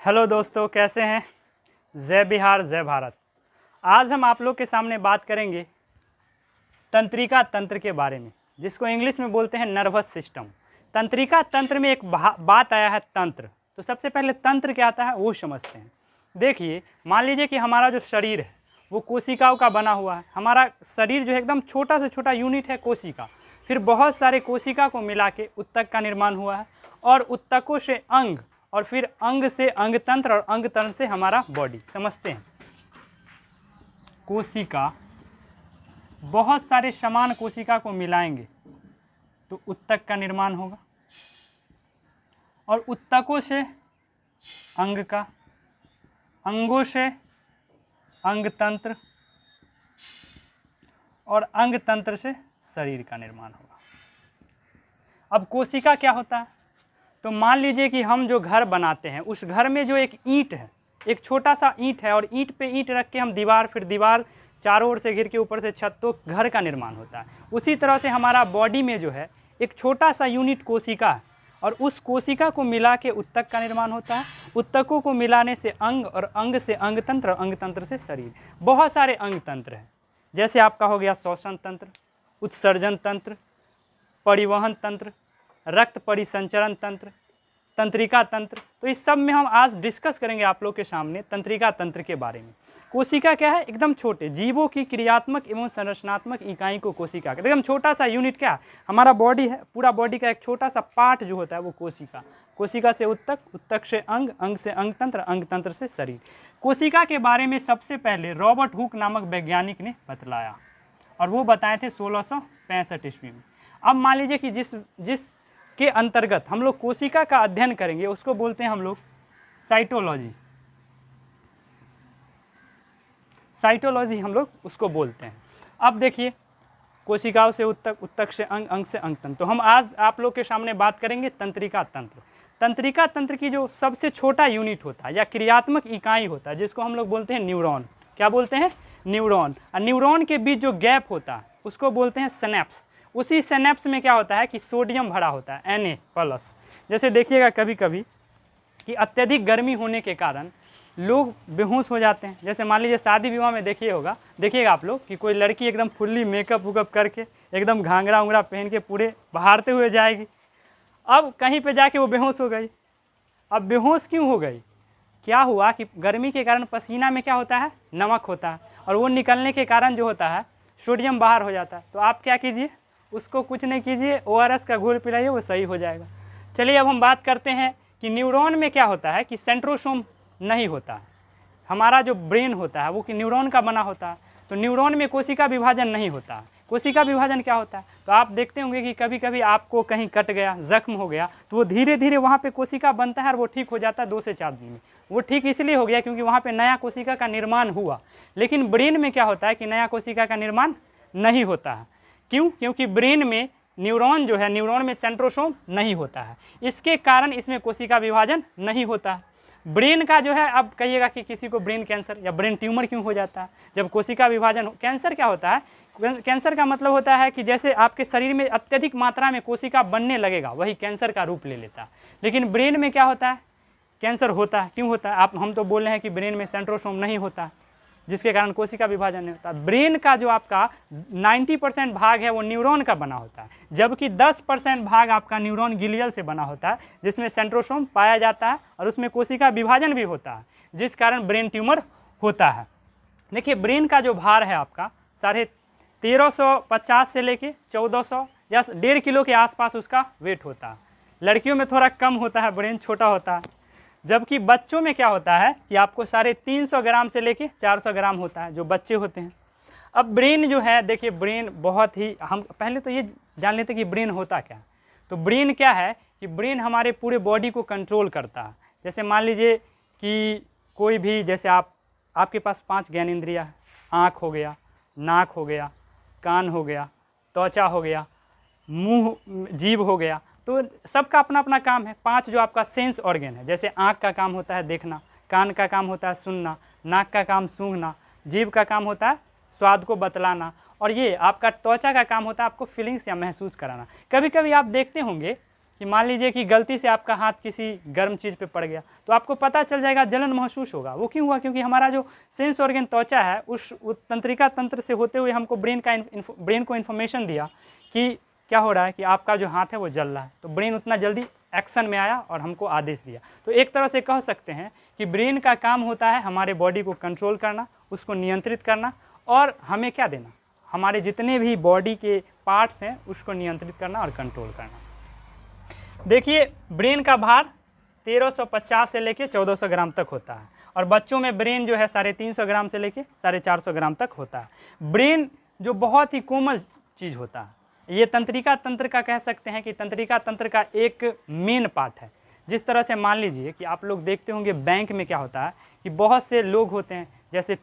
Hello दोस्तों, कैसे हैं? जय बिहार जय भारत। आज हम आप लोग के सामने बात करेंगे तंत्रिका तंत्र के बारे में, जिसको इंग्लिश में बोलते हैं नर्वस सिस्टम। तंत्रिका तंत्र में एक बात आया है तंत्र। तो सबसे पहले तंत्र क्या आता है वो समझते हैं। देखिए, मान लीजिए कि हमारा जो शरीर है वो कोशिकाओं का बना हुआ है। हमारा शरीर जो है एकदम छोटा से छोटा यूनिट है कोशिका। फिर बहुत सारे कोशिका को मिला के उत्तक का निर्माण हुआ है, और उत्तकों से अंग, और फिर अंग से अंग तंत्र, और अंग तंत्र से हमारा बॉडी। समझते हैं, कोशिका, बहुत सारे समान कोशिका को मिलाएंगे तो उत्तक का निर्माण होगा, और उत्तकों से अंग का, अंगों से अंग तंत्र, और अंग तंत्र से शरीर का निर्माण होगा। अब कोशिका क्या होता है? तो मान लीजिए कि हम जो घर बनाते हैं उस घर में जो एक ईंट है, एक छोटा सा ईंट है, और ईंट पे ईंट रख के हम दीवार, फिर दीवार चारों ओर से घिर के ऊपर से छत, तो घर का निर्माण होता है। उसी तरह से हमारा बॉडी में जो है एक छोटा सा यूनिट कोशिका है, और उस कोशिका को मिला के उत्तक का निर्माण होता है। उत्तकों को मिलाने से अंग, और अंग से अंग तंत्र, और अंग तंत्र से शरीर। बहुत सारे अंग तंत्र हैं, जैसे आपका हो गया श्वसन तंत्र, उत्सर्जन तंत्र, परिवहन तंत्र, रक्त परिसंचरण तंत्र, तंत्रिका तंत्र। तो इस सब में हम आज डिस्कस करेंगे आप लोग के सामने तंत्रिका तंत्र के बारे में। कोशिका क्या है? एकदम छोटे जीवों की क्रियात्मक एवं संरचनात्मक इकाई को कोशिका, एकदम छोटा सा यूनिट। क्या हमारा बॉडी है, पूरा बॉडी का एक छोटा सा पार्ट जो होता है वो कोशिका। कोशिका से उत्तक, उत्तक से अंग, अंग से अंग तंत्र, अंग तंत्र से शरीर। कोशिका के बारे में सबसे पहले रॉबर्ट हुक नामक वैज्ञानिक ने बतलाया, और वो बताए थे 1665 ईस्वी में। अब मान लीजिए कि जिस के अंतर्गत हम लोग कोशिका का अध्ययन करेंगे उसको बोलते हैं हम लोग साइटोलॉजी। साइटोलॉजी हम लोग उसको बोलते हैं। अब देखिए, कोशिकाओं से उत्तक, उत्तक से अंग, अंग से अंग तंत्र। तो हम आज आप लोग के सामने बात करेंगे तंत्रिका तंत्र। तंत्रिका तंत्र की जो सबसे छोटा यूनिट होता है या क्रियात्मक इकाई होता है, जिसको हम लोग बोलते हैं न्यूरॉन। क्या बोलते हैं? न्यूरॉन। और न्यूरॉन के बीच जो गैप होता है उसको बोलते हैं सिनेप्स। उसी सिनेप्स में क्या होता है कि सोडियम भरा होता है, Na+। जैसे देखिएगा कभी कभी कि अत्यधिक गर्मी होने के कारण लोग बेहोश हो जाते हैं। जैसे मान लीजिए शादी विवाह में देखिएगा आप लोग कि कोई लड़की एकदम फुल्ली मेकअप वुकअप करके, एकदम घाघरा उंगरा पहन के पूरे बहारते हुए जाएगी। अब कहीं पे जाके वो बेहोश हो गई। अब बेहोश क्यों हो गई? क्या हुआ कि गर्मी के कारण पसीना में क्या होता है? नमक होता है, और वो निकलने के कारण जो होता है सोडियम बाहर हो जाता है। तो आप क्या कीजिए, उसको कुछ नहीं कीजिए, ORS का घोल पिलाइए, वो सही हो जाएगा। चलिए अब हम बात करते हैं कि न्यूरॉन में क्या होता है कि सेंट्रोसोम नहीं होता है। हमारा जो ब्रेन होता है वो कि न्यूरॉन का बना होता है। तो न्यूरॉन में कोशिका विभाजन नहीं होता है। कोशिका विभाजन क्या होता है? तो आप देखते होंगे कि कभी कभी आपको कहीं कट गया, जख्म हो गया, तो वो धीरे धीरे वहाँ पे कोशिका बनता है, और वो ठीक हो जाता है 2 से 4 दिन में। वो ठीक इसलिए हो गया क्योंकि वहाँ पे नया कोशिका का निर्माण हुआ। लेकिन ब्रेन में क्या होता है कि नया कोशिका का निर्माण नहीं होता है। क्यों? क्योंकि ब्रेन में न्यूरॉन जो है, न्यूरॉन में सेंट्रोसोम नहीं होता है। इसके कारण इसमें कोशिका विभाजन नहीं होता है। ब्रेन का जो है, अब कहिएगा कि किसी को ब्रेन कैंसर या ब्रेन ट्यूमर क्यों हो जाता है? जब कोशिका विभाजन कैंसर क्या होता है? कैंसर का मतलब होता है कि जैसे आपके शरीर में अत्यधिक मात्रा में कोशिका बनने लगेगा, वही कैंसर का रूप ले लेता है। लेकिन ब्रेन में क्या होता है? कैंसर होता है। क्यों होता है? हम तो बोल रहे हैं कि ब्रेन में सेंट्रोसोम नहीं होता, जिसके कारण कोशिका विभाजन नहीं होता। ब्रेन का जो आपका 90% भाग है वो न्यूरॉन का बना होता है, जबकि 10% भाग आपका न्यूरॉन गिलियल से बना होता है, जिसमें सेंट्रोसोम पाया जाता है, और उसमें कोशिका विभाजन भी होता है, जिस कारण ब्रेन ट्यूमर होता है। देखिए, ब्रेन का जो भार है आपका 1350 से लेके 1400 या 1.5 किलो के आसपास उसका वेट होता है। लड़कियों में थोड़ा कम होता है, ब्रेन छोटा होता है। जबकि बच्चों में क्या होता है कि आपको 350 ग्राम से लेके 400 ग्राम होता है, जो बच्चे होते हैं। अब ब्रेन जो है, देखिए ब्रेन बहुत ही, हम पहले तो ये जान लेते कि ब्रेन होता क्या है। तो ब्रेन क्या है कि ब्रेन हमारे पूरे बॉडी को कंट्रोल करता है। जैसे मान लीजिए कि कोई भी, जैसे आपके पास 5 ज्ञानेंद्रियाँ है। आँख हो गया, नाक हो गया, कान हो गया, त्वचा हो गया, मुँह, जीभ हो गया। तो सबका अपना अपना काम है। 5 जो आपका सेंस ऑर्गन है, जैसे आँख का काम होता है देखना, कान का काम होता है सुनना, नाक का काम सूंघना, जीभ का काम होता है स्वाद को बतलाना, और ये आपका त्वचा का काम होता है आपको फीलिंग्स या महसूस कराना। कभी कभी आप देखते होंगे कि मान लीजिए कि गलती से आपका हाथ किसी गर्म चीज़ पे पड़ गया तो आपको पता चल जाएगा, जलन महसूस होगा। वो क्यों हुआ? क्योंकि हमारा जो सेंस ऑर्गन त्वचा है उस तंत्रिका तंत्र से होते हुए हमको ब्रेन को इन्फॉर्मेशन दिया कि क्या हो रहा है, कि आपका जो हाथ है वो जल रहा है। तो ब्रेन उतना जल्दी एक्शन में आया और हमको आदेश दिया। तो एक तरह से कह सकते हैं कि ब्रेन का काम होता है हमारे बॉडी को कंट्रोल करना, उसको नियंत्रित करना, और हमें क्या देना, हमारे जितने भी बॉडी के पार्ट्स हैं उसको नियंत्रित करना और कंट्रोल करना। देखिए, ब्रेन का भार 1350 से लेके 1400 ग्राम तक होता है, और बच्चों में ब्रेन जो है 350 ग्राम से लेके 450 ग्राम तक होता है। ब्रेन जो बहुत ही कोमल चीज़ होता है, ये तंत्रिका तंत्र का कह सकते हैं कि तंत्रिका तंत्र का एक मेन पार्ट है। जिस तरह से मान लीजिए कि आप लोग देखते होंगे बैंक में क्या होता है कि बहुत से लोग होते हैं, जैसे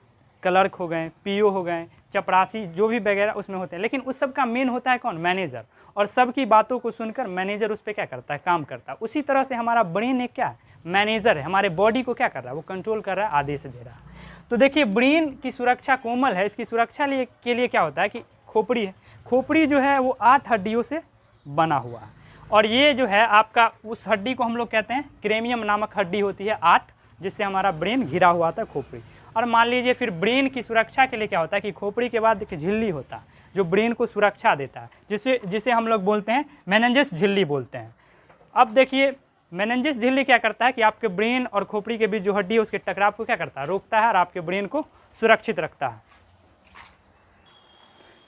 क्लर्क हो गए, पीओ हो गए, चपरासी, जो भी वगैरह उसमें होते हैं, लेकिन उस सब का मेन होता है कौन? मैनेजर। और सबकी बातों को सुनकर मैनेजर उस पर क्या करता है? काम करता है। उसी तरह से हमारा ब्रेन एक क्या है? मैनेजर है। हमारे बॉडी को क्या कर रहा है? वो कंट्रोल कर रहा है, आदेश दे रहा है। तो देखिए, ब्रेन की सुरक्षा कोमल है। इसकी सुरक्षा के लिए क्या होता है कि खोपड़ी है। खोपड़ी जो है वो 8 हड्डियों से बना हुआ है, और ये जो है आपका उस हड्डी को हम लोग कहते हैं क्रेनियम नामक हड्डी होती है 8, जिससे हमारा ब्रेन घिरा हुआ था, खोपड़ी। और मान लीजिए फिर ब्रेन की सुरक्षा के लिए क्या होता है कि खोपड़ी के बाद एक झिल्ली होता है जो ब्रेन को सुरक्षा देता है, जिसे हम लोग बोलते हैं मेनिंजेस झिल्ली बोलते हैं। अब देखिए, मेनिंजेस झिल्ली क्या करता है कि आपके ब्रेन और खोपड़ी के बीच जो हड्डी है उसके टकराव को क्या करता है? रोकता है, और आपके ब्रेन को सुरक्षित रखता है।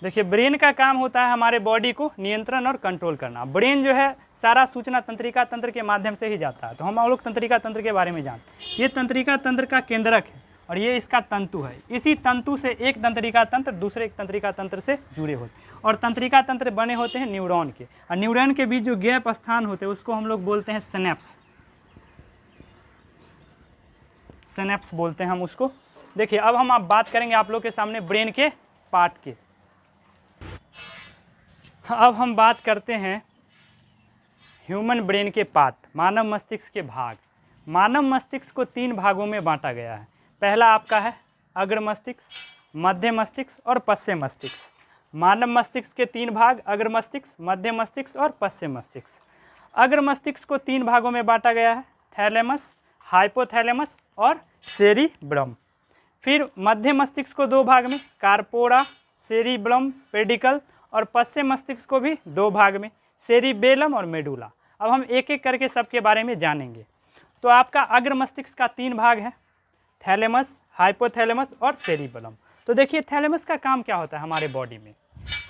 देखिए, ब्रेन का काम होता है हमारे बॉडी को नियंत्रण और कंट्रोल करना। ब्रेन जो है सारा सूचना तंत्रिका तंत्र के माध्यम से ही जाता है। तो हम लोग तंत्रिका तंत्र के बारे में जानते हैं। ये तंत्रिका तंत्र का केंद्रक है, और ये इसका तंतु है। इसी तंतु से एक तंत्रिका तंत्र दूसरे एक तंत्रिका तंत्र से जुड़े होते हैं, और तंत्रिका तंत्र बने होते हैं न्यूरॉन के, और न्यूरॉन के बीच जो गैप स्थान होते हैं उसको हम लोग बोलते हैं सिनेप्स। सिनेप्स बोलते हैं हम उसको। देखिए, अब हम आप बात करेंगे आप लोग के सामने ब्रेन के पार्ट के। अब हम बात करते हैं ह्यूमन ब्रेन के पार्ट, मानव मस्तिष्क के भाग। मानव मस्तिष्क को 3 भागों में बांटा गया है। पहला आपका है अग्र मस्तिष्क, मध्य मस्तिष्क और पश्चिम मस्तिष्क। मानव मस्तिष्क के 3 भाग, अग्र मस्तिष्क, मध्य मस्तिष्क और पश्चिम मस्तिष्क। अग्र मस्तिष्क को 3 भागों में बांटा गया है, थैलेमस, हाइपोथैलेमस और सेरिब्रम। फिर मध्य मस्तिष्क को 2 भाग में, कार्पोरा, सेरिब्रम, पेडिकल, और पश्चिम मस्तिष्क को भी 2 भाग में, सेरिबेलम और मेडुला। अब हम एक एक करके सबके बारे में जानेंगे। तो आपका अग्र मस्तिष्क का 3 भाग है, थैलेमस, हाइपोथैलेमस और सेरिबेलम। तो देखिए, थैलेमस का काम क्या होता है हमारे बॉडी में?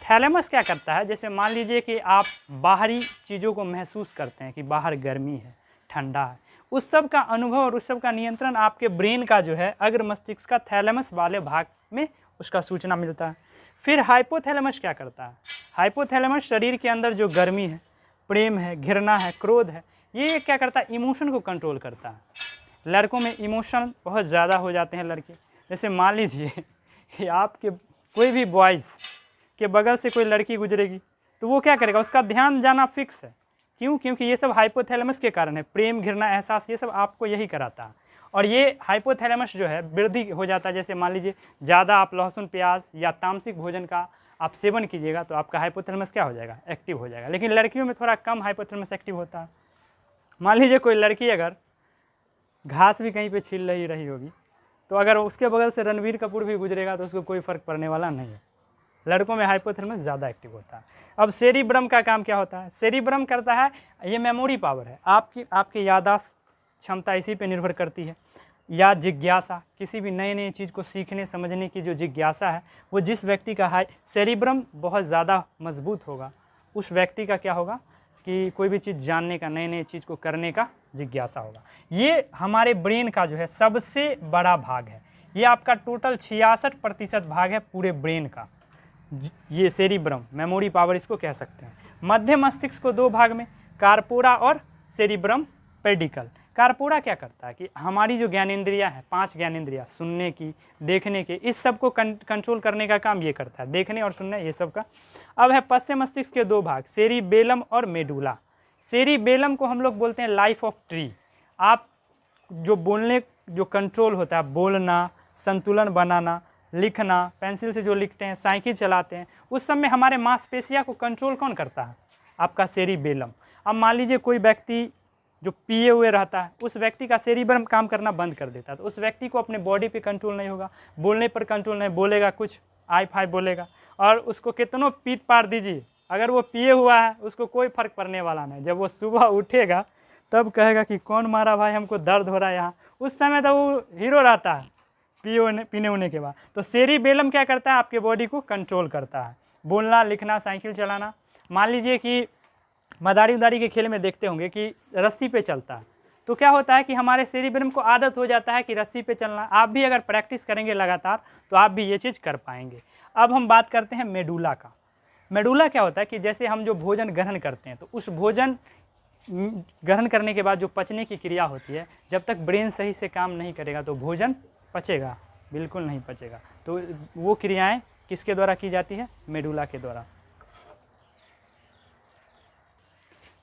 थैलेमस क्या करता है, जैसे मान लीजिए कि आप बाहरी चीज़ों को महसूस करते हैं कि बाहर गर्मी है, ठंडा है, उस सब का अनुभव और उस सब का नियंत्रण आपके ब्रेन का जो है अग्र मस्तिष्क का थैलेमस वाले भाग में उसका सूचना मिलता है। फिर हाइपोथैलेमस क्या करता है? हाइपोथैलेमस शरीर के अंदर जो गर्मी है, प्रेम है, घृणा है, क्रोध है, ये क्या करता है? इमोशन को कंट्रोल करता है। लड़कों में इमोशन बहुत ज़्यादा हो जाते हैं लड़के। जैसे मान लीजिए कि आपके कोई भी बॉयज़ के बगल से कोई लड़की गुजरेगी तो वो क्या करेगा? उसका ध्यान जाना फिक्स है। क्यों? क्योंकि ये सब हाइपोथैलेमस के कारण है। प्रेम, घृणा, एहसास, ये सब आपको यही कराता है। और ये हाइपोथैलेमस जो है वृद्धि हो जाता है। जैसे मान लीजिए ज़्यादा आप लहसुन, प्याज या तामसिक भोजन का आप सेवन कीजिएगा तो आपका हाइपोथैलेमस क्या हो जाएगा? एक्टिव हो जाएगा। लेकिन लड़कियों में थोड़ा कम हाइपोथैलेमस एक्टिव होता है। मान लीजिए कोई लड़की अगर घास भी कहीं पे छील रही होगी तो अगर उसके बगल से रणबीर कपूर भी गुजरेगा तो उसको कोई फ़र्क पड़ने वाला नहीं है। लड़कों में हाइपोथैलेमस ज़्यादा एक्टिव होता है। अब सेरिब्रम का काम क्या होता है? सेरिब्रम करता है, ये मेमोरी पावर है। आपकी याददाश्त क्षमता इसी पे निर्भर करती है, या जिज्ञासा, किसी भी नए नए चीज़ को सीखने समझने की जो जिज्ञासा है, वो जिस व्यक्ति का सेरिब्रम बहुत ज़्यादा मजबूत होगा उस व्यक्ति का क्या होगा कि कोई भी चीज़ जानने का, नए नए चीज़ को करने का जिज्ञासा होगा। ये हमारे ब्रेन का जो है सबसे बड़ा भाग है। ये आपका टोटल 66% भाग है पूरे ब्रेन का। ये सेरिब्रम, मेमोरी पावर इसको कह सकते हैं। मध्य मस्तिष्क को 2 भाग में, कार्पोरा और सेरिब्रम पेडिकल। कार्पोरा क्या करता है कि हमारी जो ज्ञानेंद्रियाँ हैं, 5 ज्ञानेंद्रियाँ, सुनने की, देखने के, इस सब को कंट्रोल करने का काम ये करता है, देखने और सुनने ये सब का। अब है पश्चिम मस्तिष्क के 2 भाग, सेरिबेलम और मेडुला। सेरिबेलम को हम लोग बोलते हैं लाइफ ऑफ ट्री। आप जो बोलने, जो कंट्रोल होता है, बोलना, संतुलन बनाना, लिखना, पेंसिल से जो लिखते हैं, साइकिल चलाते हैं, उस सब में हमारे मांसपेशियाँ को कंट्रोल कौन करता है? आपका सेरिबेलम। अब मान लीजिए कोई व्यक्ति जो पिए हुए रहता है, उस व्यक्ति का सेरिब्रम काम करना बंद कर देता है, तो उस व्यक्ति को अपने बॉडी पे कंट्रोल नहीं होगा, बोलने पर कंट्रोल नहीं, बोलेगा कुछ आई फाई बोलेगा, और उसको कितनों पीट पार दीजिए, अगर वो पिए हुआ है उसको कोई फर्क पड़ने वाला नहीं। जब वो सुबह उठेगा तब कहेगा कि कौन मारा भाई, हमको दर्द हो रहा है यहाँ, उस समय तो वो हीरो रहता है पीने होने के बाद। तो सेरिबेलम क्या करता है, आपके बॉडी को कंट्रोल करता है, बोलना, लिखना, साइकिल चलाना। मान लीजिए कि मदारी उदारी के खेल में देखते होंगे कि रस्सी पे चलता है, तो क्या होता है कि हमारे सेरिब्रम को आदत हो जाता है कि रस्सी पे चलना। आप भी अगर प्रैक्टिस करेंगे लगातार तो आप भी ये चीज़ कर पाएंगे। अब हम बात करते हैं मेडुला का। मेडुला क्या होता है कि जैसे हम जो भोजन ग्रहण करते हैं, तो उस भोजन ग्रहण करने के बाद जो पचने की क्रिया होती है, जब तक ब्रेन सही से काम नहीं करेगा तो भोजन पचेगा, बिल्कुल नहीं पचेगा। तो वो क्रियाएं किसके द्वारा की जाती है, मेडुला के द्वारा।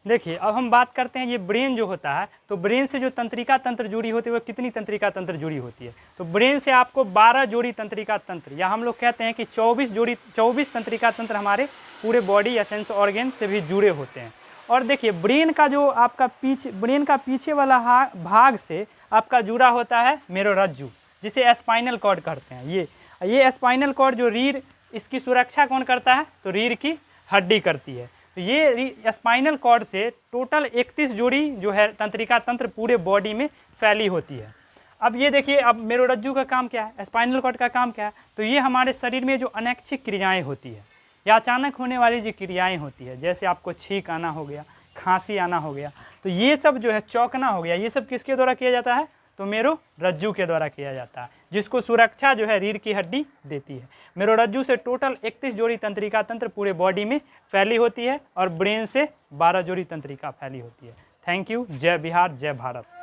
देखिए अब हम बात करते हैं ये ब्रेन जो होता है, तो ब्रेन से जो तंत्रिका तंत्र जुड़ी होती है वो कितनी तंत्रिका तंत्र जुड़ी होती है, तो ब्रेन से आपको 12 जोड़ी तंत्रिका तंत्र, या हम लोग कहते हैं कि 24 तंत्रिका तंत्र हमारे पूरे बॉडी या सेंस ऑर्गन से भी जुड़े होते हैं। और देखिए ब्रेन का जो आपका ब्रेन का पीछे वाला भाग से आपका जुड़ा होता है मेरुरज्जु, जिसे स्पाइनल कॉर्ड कहते हैं। ये स्पाइनल कॉर्ड जो रीढ़, इसकी सुरक्षा कौन करता है, तो रीढ़ की हड्डी करती है। तो ये स्पाइनल कॉर्ड से टोटल 31 जोड़ी जो है तंत्रिका तंत्र पूरे बॉडी में फैली होती है। अब ये देखिए, अब मेरुरज्जु का काम क्या है, स्पाइनल कॉर्ड का काम क्या है, तो ये हमारे शरीर में जो अनैच्छिक क्रियाएं होती है या अचानक होने वाली जो क्रियाएं होती है, जैसे आपको छींक आना हो गया, खांसी आना हो गया, तो ये सब जो है, चौंकना हो गया, ये सब किसके द्वारा किया जाता है, तो मेरुरज्जु के द्वारा किया जाता है, जिसको सुरक्षा जो है रीढ़ की हड्डी देती है। मेरुरज्जु से टोटल 31 जोड़ी तंत्रिका तंत्र पूरे बॉडी में फैली होती है और ब्रेन से 12 जोड़ी तंत्रिका फैली होती है। Thank you. जय बिहार, जय भारत।